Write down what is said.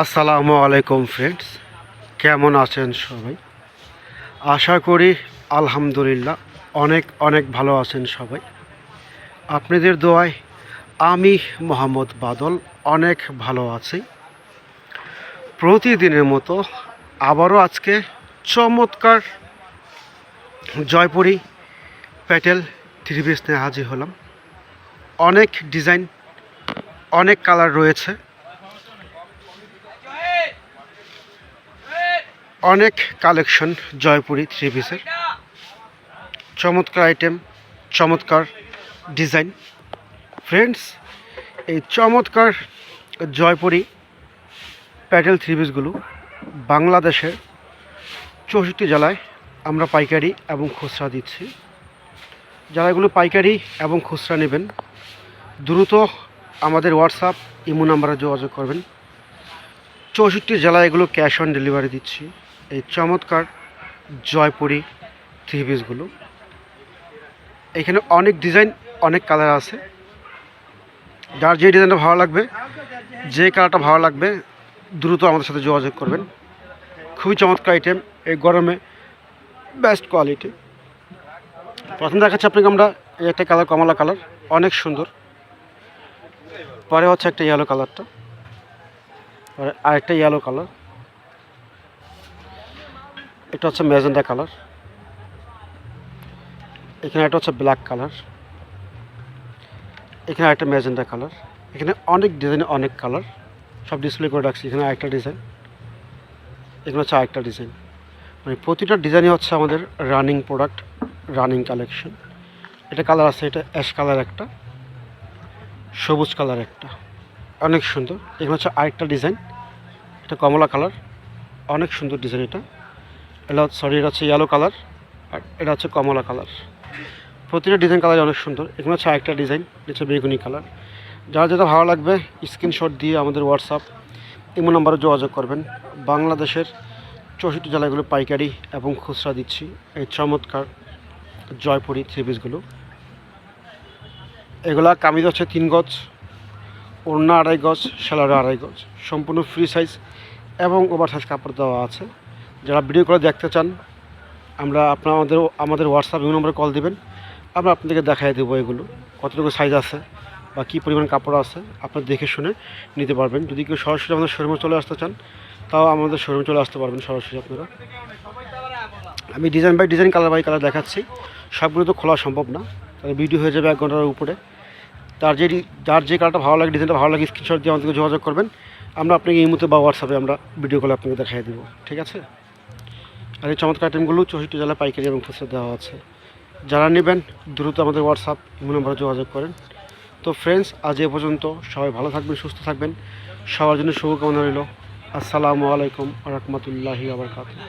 আসসালামু আলাইকুম ফ্রেন্ডস, কেমন আছেন সবাই? আশা করি আলহামদুলিল্লাহ অনেক অনেক ভালো আছেন সবাই। আপনাদের দোয়ায় আমি মোহাম্মদ বাদল অনেক ভালো আছি। প্রতিদিনের মতো আবারও আজকে চমৎকার জয়পুরি প্যাটেল থ্রি পিস নিয়ে হাজির হলাম। অনেক ডিজাইন, অনেক কালার রয়েছে, অনেক কালেকশন জয়পুরি থ্রি পিসের। চমৎকার আইটেম, চমৎকার ডিজাইন। ফ্রেন্ডস, এই চমৎকার জয়পুরি প্যাটেল থ্রি পিসগুলো বাংলাদেশের 64 জেলায় আমরা পাইকারি এবং খুচরা দিচ্ছি। যারা এগুলো পাইকারি এবং খুচরা নেবেন দ্রুত আমাদের হোয়াটসঅ্যাপ ইমো নাম্বারে যোগাযোগ করবেন। 64 জেলায় এগুলো ক্যাশ অন ডেলিভারি দিচ্ছি। এই চমৎকার জয়পুরি থ্রি পিসগুলো, এখানে অনেক ডিজাইন, অনেক কালার আছে। যার যে ডিজাইনটা ভালো লাগবে, যে কালারটা ভালো লাগবে, দ্রুত আমাদের সাথে যোগাযোগ করবেন। খুবই চমৎকার আইটেম, এই গরমে বেস্ট কোয়ালিটি। প্রথম দেখাচ্ছি আপনাকে আমরা এই একটা কালার, কমলা কালার, অনেক সুন্দর। পরে হচ্ছে একটা ইয়েলো কালারটা, পরে আরেকটা ইয়েলো কালার, এটা হচ্ছে ম্যাজেন্টা কালার, এখানে একটা হচ্ছে ব্ল্যাক কালার, এখানে আরেকটা ম্যাজেন্টা কালার। এখানে অনেক ডিজাইন, অনেক কালার, সব ডিসপ্লে করে রাখছি। এখানে আরেকটা ডিজাইন, এখানে হচ্ছে আরেকটা ডিজাইন। মানে প্রতিটা ডিজাইনই হচ্ছে আমাদের রানিং প্রোডাক্ট, রানিং কালেকশন। এটা কালার আছে, এটা অ্যাশ কালার একটা, সবুজ কালার একটা, অনেক সুন্দর। এখানে হচ্ছে আরেকটা ডিজাইন, এটা কমলা কালার, অনেক সুন্দর ডিজাইন। এটা এটা হচ্ছে ইয়েলো কালার, আর এটা হচ্ছে কমলা কালার। প্রতিটা ডিজাইন কালার অনেক সুন্দর। এখানে হচ্ছে আরেকটা ডিজাইন, হচ্ছে বেগুনি কালার। যারা যেটা ভালো লাগবে স্ক্রিনশট দিয়ে আমাদের হোয়াটসঅ্যাপ ইমো নাম্বারে যোগাযোগ করবেন। বাংলাদেশের 64 জেলাগুলো পাইকারি এবং খুচরা দিচ্ছি এই চমৎকার জয়পুরি থ্রি পিসগুলো। এগুলা কামিজ হচ্ছে 3 গজ, ওড়না 2.5 গজ, সেলারে 2.5 গজ, সম্পূর্ণ ফ্রি সাইজ এবং ওভার সাইজ কাপড় দেওয়া আছে। যারা ভিডিও করে দেখতে চান, আমাদের হোয়াটসঅ্যাপ ইমো নম্বরে কল দিবেন। আমরা আপনাদেরকে দেখাই দেবো এগুলো কতটুকু সাইজ আছে বা কী পরিমাণ কাপড় আছে, আপনারা দেখে শুনে নিতে পারবেন। যদি কেউ সরাসরি আমাদের শোরুমে চলে আসতে চান, তাও আমাদের শোরুমে চলে আসতে পারবেন সরাসরি আপনারা। আমি design by design, colour by colour দেখাচ্ছি। সবগুলো তো খোলা সম্ভব না, তাহলে ভিডিও হয়ে যাবে 1 ঘন্টার উপরে। যার যে কালারটা ভালো লাগে, ডিজাইনটা ভালো লাগে, স্ক্রিনশট দিয়ে আমাদেরকে যোগাযোগ করবেন। আমরা আপনাকে ইমোতে বা হোয়াটসঅ্যাপে আমরা ভিডিও কলে আপনাকে দেখাই দেবো, ঠিক আছে? আর এই চমৎকার আইটেমগুলো 64 জেলায় পাইকারি এবং খুচরা দেওয়া আছে। যারা নেবেন দ্রুত আমাদের হোয়াটসঅ্যাপ ইমো নম্বরে যোগাযোগ করেন। তো ফ্রেন্ডস, আজ এ পর্যন্ত। সবাই ভালো থাকবেন, সুস্থ থাকবেন। সবার জন্য শুভকামনা রইল। আসসালামু আলাইকুম ওয়া রাহমাতুল্লাহি ওয়া বারাকাতুহু।